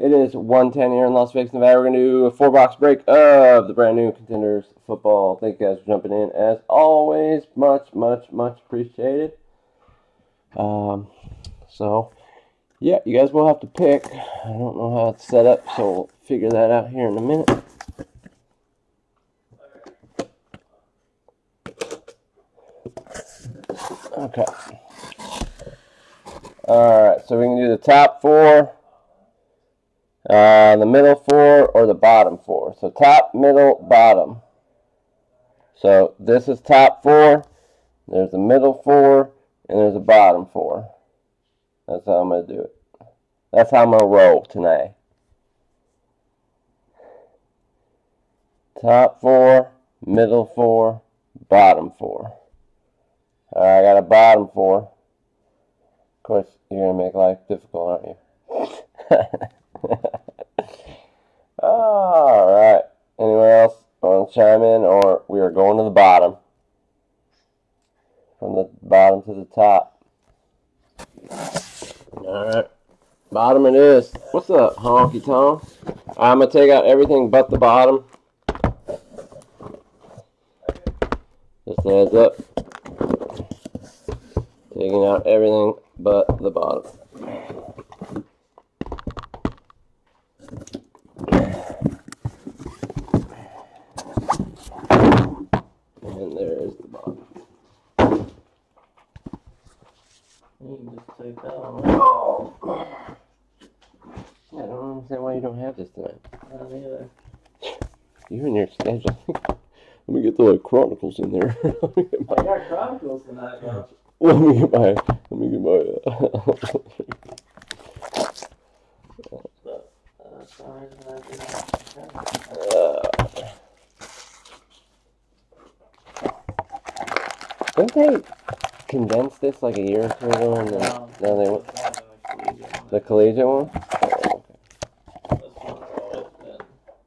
It is 1:10 here in Las Vegas, Nevada. We're going to do a 4-box break of the brand new Contenders football. Thank you guys for jumping in. As always, much appreciated. So, yeah, you guys will have to pick. I don't know how it's set up, so we'll figure that out here in a minute. Okay. Alright, so we can do the top 4, the middle 4, or the bottom 4. So top, middle, bottom. So this is top 4, there's the middle 4, and there's the bottom 4. That's how I'm going to do it. That's how I'm going to roll tonight. Top 4, middle 4, bottom 4. Alright, I got a bottom 4. Of course, you're going to make life difficult, aren't you? Alright. Anyone else want to chime in? Or we are going to the bottom. From the bottom to the top. Alright. Bottom it is. What's up, honky tonk? I'm going to take out everything but the bottom. Just heads up. Taking out everything but the bottom. And there is the bottom. You can just take that one. Oh. Yeah, I don't understand why you don't have this tonight. I don't either. You and your schedule. Let me get the Chronicles in there. I got Chronicles tonight, bro. Let me get my didn't they condense this like a year or 2 ago? And then, now they went the collegiate one? Oh, okay.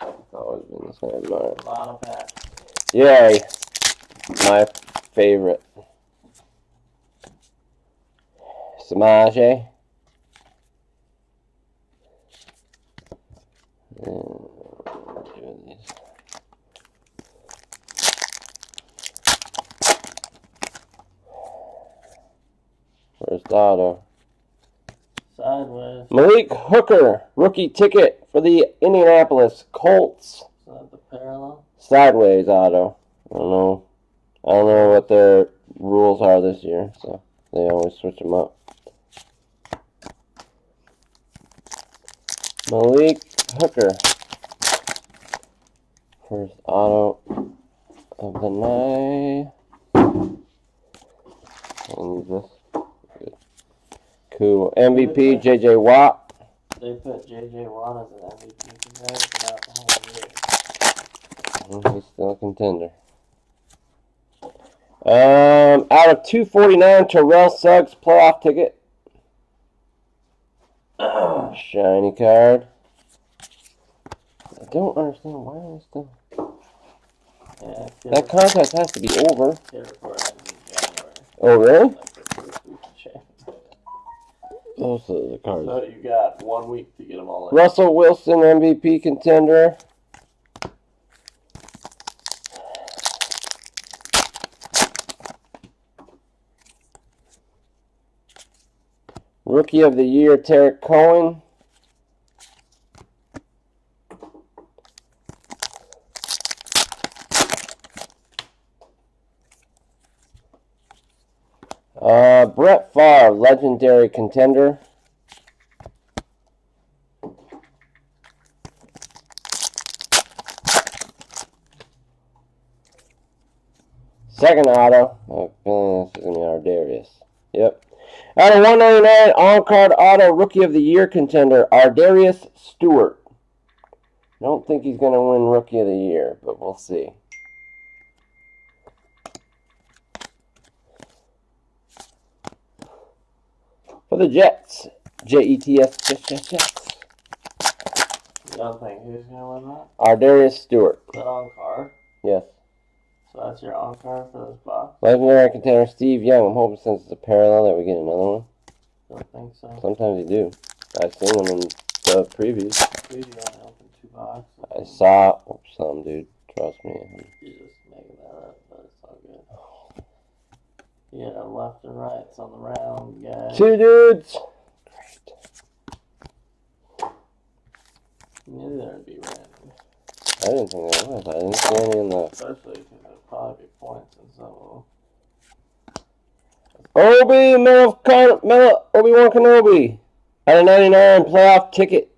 It's always been the same. Bottom pack. Yay! My favorite. Samaje. First auto. Sideways. Malik Hooker, rookie ticket for the Indianapolis Colts. Is that the parallel? Sideways auto. I don't know what their rules are this year, so they always switch them up. Malik Hooker. First auto of the night. And this. Good. Cool. MVP, J.J. Watt. They put J.J. Watt as an MVP today throughout the whole year. He's still a contender. Out of 249, Terrell Suggs playoff ticket. Shiny card. I don't understand why I still. Yeah, that contest has to be over. Oh, Oh, really? Those are the cards. So you got 1 week to get them all in. Russell Wilson, MVP contender. Rookie of the Year, Tarek Cohen. Brett Favre, legendary contender. Second auto. Oh, this is going to be Ardarius. Yep. Out of 199, on-card auto, Rookie of the Year contender, Ardarius Stewart. I don't think he's going to win Rookie of the Year, but we'll see. For the Jets, Jets. You don't think who's going to win that? Ardarius Stewart. Is that on card? Yes. So that's your on card for this box? Legendary contender Steve Young. I'm hoping since it's a parallel that we get another one. Don't think so. Sometimes you do. I've seen them in the previews. Preview only opened 2 boxes. I saw some, dude. Trust me. You're just making that up, but it's all good. Yeah, left and rights on the round, guys. 2 dudes. Great. You knew there'd be random. I didn't think there was. I didn't see any in the... Especially because there'd probably be points in some of Obi-Wan Kenobi. Out of 99 playoff ticket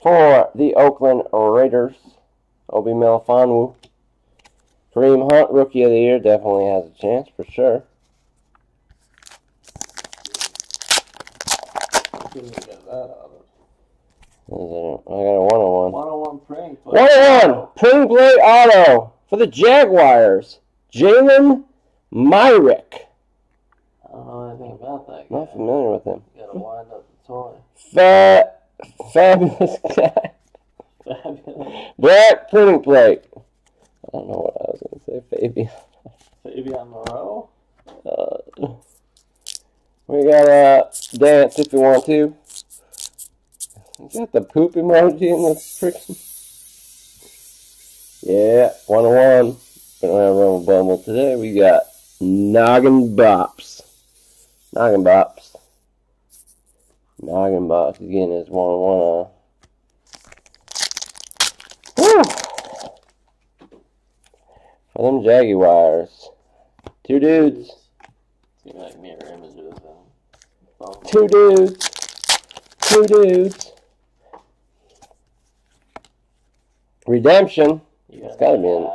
for the Oakland Raiders. Obi Melifonwu. Kareem Hunt, Rookie of the Year, definitely has a chance for sure. Couldn't get that out of it. I got a 101. 101 prank. 101 Pring Play Auto for the Jaguars. Jalen Myrick. I don't know anything about that guy. Not familiar with him. You gotta wind up the toy. Fabulous guy. Fabulous. Black printing plate. I don't know what I was going to say. Fabian. Fabian Moreau? We got Dance if you want to. You got the poop emoji in the freaking. Yeah, 101. We don't have Rumble Bumble today. We got Noggin Bops. Noggin Bops. Noggin Bops. He's getting his 101 Woo! For them Jaguars. 2 dudes. Seem like mirror images and 2 dudes. 2 dudes. Redemption. It's gotta be in.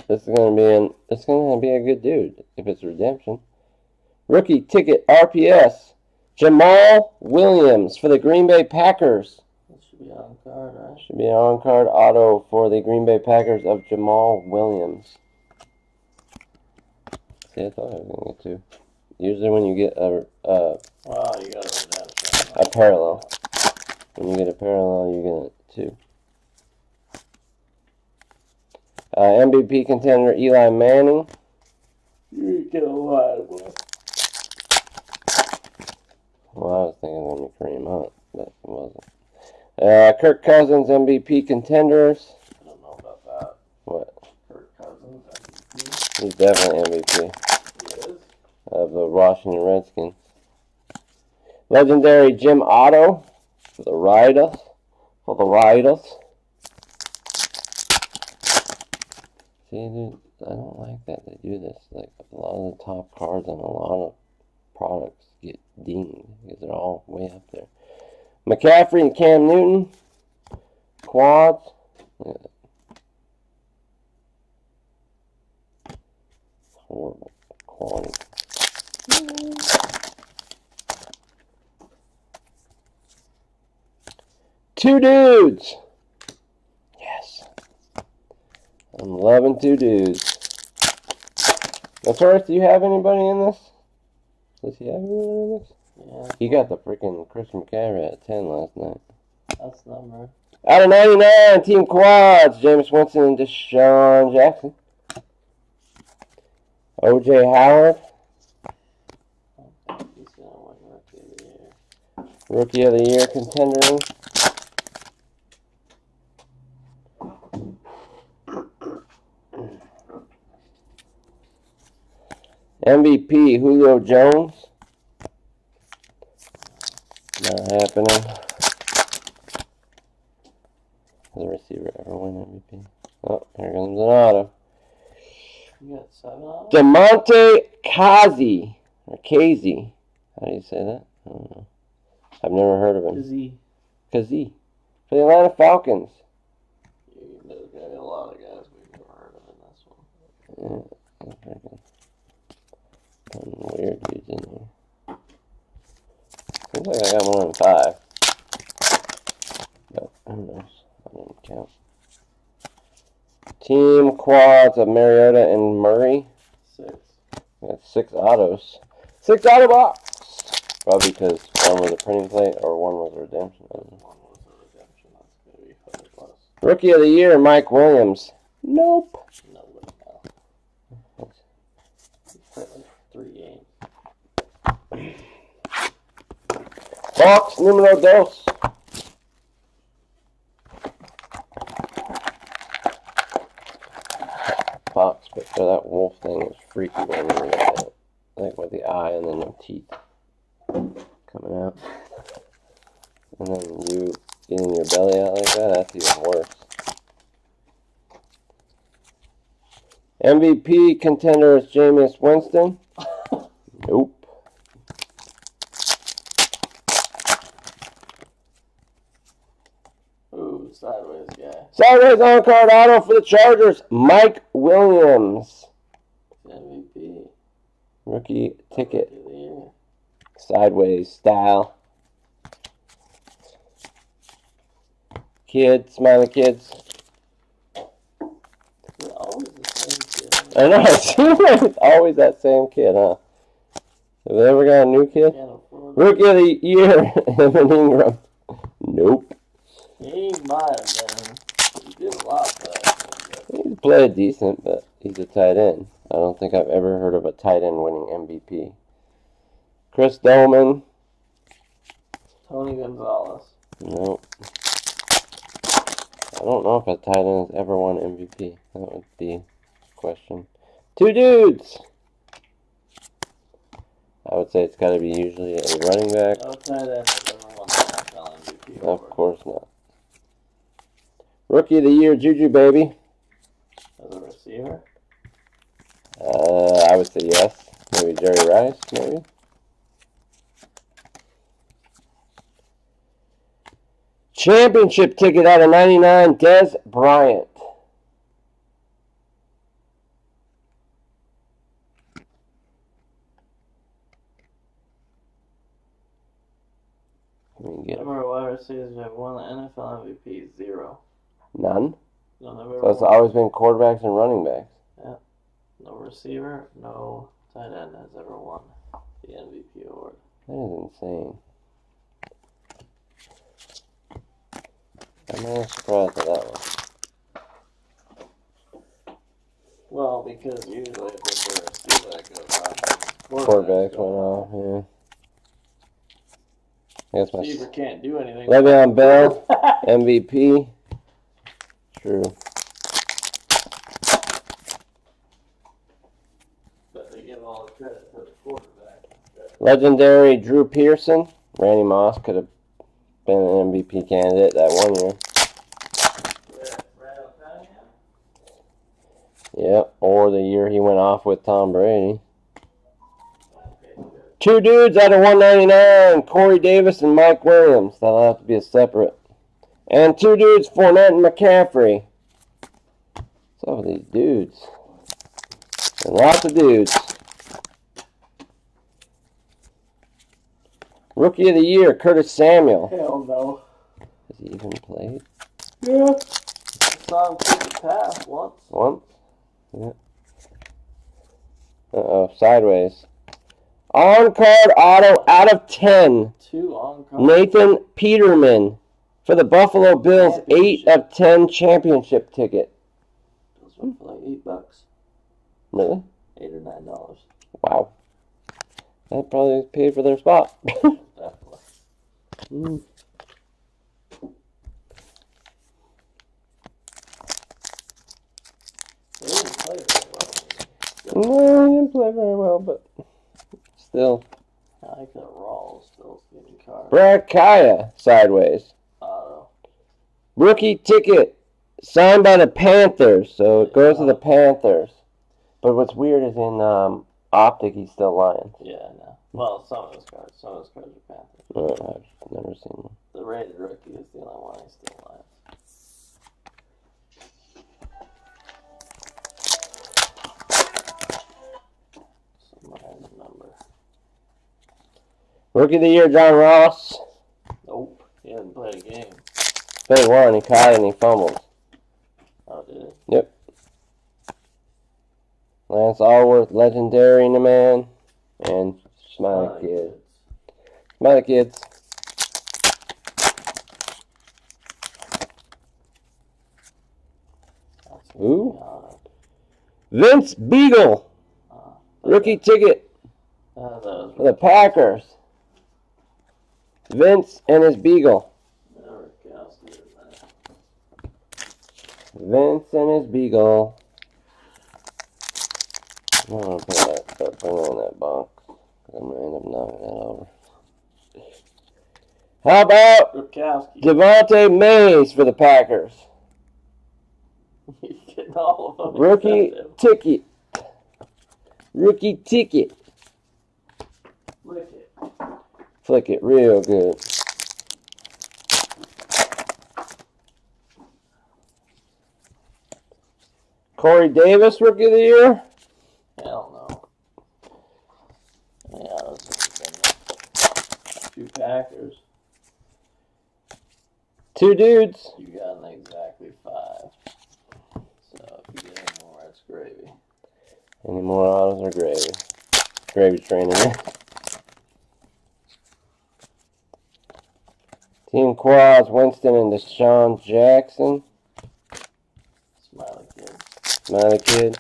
This is gonna be a good dude if it's redemption. Rookie ticket RPS. Jamal Williams for the Green Bay Packers. That should be on card, right? Should be an on-card auto for the Green Bay Packers of Jamal Williams. See, I thought I was gonna get 2. Usually when you get Wow, you got a parallel. When you get a parallel, you get 2. MVP contender Eli Manning. You get a lot, boy. Well, I was thinking it was going to be Kareem Hunt, but it wasn't. Kirk Cousins MVP contenders. I don't know about that. What? Kirk Cousins MVP. He's definitely MVP. He is? Of the Washington Redskins. Legendary Jim Otto for the Raiders. See, dude, I don't like that they do this. Like, a lot of the top cards on a lot of products get dinged because they're all way up there. McCaffrey and Cam Newton. Quads. Look at that. Horrible quality. 2 dudes. Yes. I'm loving 2 dudes. Notorious, do you have anybody in this? Does he have anyone in this? Yeah. He got the freaking Chris McCaffrey at 10 last night. That's the number. Out of 99, Team Quads, Jameis Winston and Deshaun Jackson. O.J. Howard. I think he's going to win Rookie of the Year. Rookie of the Year contender. MVP, Julio Jones. Not happening. Has a receiver ever win MVP? Oh, here comes an auto. You got 7 on? DeMonte Kazi. Or Kazi. How do you say that? I don't know. I've never heard of him. Kazi. For the Atlanta Falcons. There's going to be a lot of guys we've never heard of in this one. Yeah, that's pretty good. Weird dudes in here. Seems like I got more than 5. But who knows? I didn't count. Team Quads of Mariota and Murray. 6. We got 6 autos. 6 auto box! Probably because one was a printing plate or one was a redemption. I don't know. One was a redemption. That's going to be 100+. Rookie of the Year, Mike Williams. Nope. No way, no. He's played like 3 games. Box numero 2. box, but that wolf thing is freaky when you look at it. Like with the eye and then the teeth coming out. And then you getting your belly out like that, that's even worse. MVP contender is Jameis Winston. Nope. Ooh, sideways guy. Sideways on-card auto for the Chargers, Mike Williams. MVP. Rookie ticket. Sideways style. Kids, smiley kids. They're always the same kid. I know, it seems like it's always that same kid, huh? Have they ever got a new kid? Rookie of the year, Evan Ingram. Nope. He might have been. He did a lot better. He's played decent, but he's a tight end. I don't think I've ever heard of a tight end winning MVP. Chris Dolman. Tony Gonzalez. Nope. I don't know if a tight end has ever won MVP. That would be a question. Two dudes. I would say it's got to be usually a running back. No tight end has ever won the NFL MVP. Of course not. Rookie of the year, Juju baby. As a receiver? I would say yes. Maybe Jerry Rice, maybe. Championship ticket out of 99, Des Bryant. Number of wide receivers who have won the NFL MVP, 0. None? No, So it's always been quarterbacks and running backs. Yeah. No receiver, no tight end has ever won the MVP award. That is insane. I'm not surprised at that one. Well, because usually if there's a receiver that goes off, Quarterbacks went off, yeah. I guess my receiver can't do anything. Le'Veon Bell, MVP. True. But they give all the credit to the quarterback. Legendary Drew Pearson. Randy Moss could have been an MVP candidate that one year. Yep, or the year he went off with Tom Brady. Two dudes out of 199, Corey Davis and Mike Williams. That'll have to be a separate. And two dudes, Fournette and McCaffrey. What's up with these dudes? And lots of dudes. Rookie of the year, Curtis Samuel. Hell no. Has he even played? Yeah. I saw him take a pass once. Once? Yeah. Uh-oh, sideways. On-card auto out of 10. 2 on-card. Nathan Peterman for the Buffalo Bills, 8 of 10 championship ticket. Those went for like $8. Really? $8 or $9. Wow. That probably paid for their spot. Definitely. They didn't play very well. No, he didn't play very well, but still. I like that Rawls still getting card. Brad Kaya, sideways. Rookie ticket, signed by the Panthers, so it goes to the Panthers. But what's weird is in Optic, he's still Lions. Yeah, I know. Well, some of his cards are Panthers. Oh, I've never seen one. The rated rookie is the only one he's still Lions. Number. Rookie of the year, John Ross. Nope, he hasn't played a game. Played one, he caught it and he fumbled. Oh, did it? Yep. Lance Allworth, legendary in the man, and Smiley Kid. Smiley Kids. Ooh. Vince Beagle. Rookie ticket for the Packers. Vince and his Beagle. Vince and his Beagle. I'm gonna start putting it in that box. I'm gonna end up knocking that over. How about Devontae Mays for the Packers? You're getting all of them. Rookie ticket. Rookie ticket. Flick it. Flick it real good. Corey Davis, Rookie of the Year? Hell no. Yeah, those are two Packers. Two dudes. You got an exactly 5. So if you get any more, it's gravy. Any more autos or gravy? Gravy train in there. Team quads, Winston and Deshaun Jackson. Smiley kid. Smiley kid.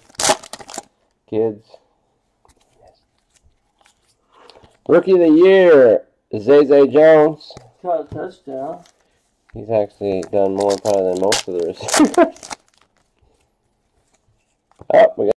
Kids. Rookie of the Year, Zay Jones. Caught a touchdown. He's actually done more probably than most of the receivers. Oh, we got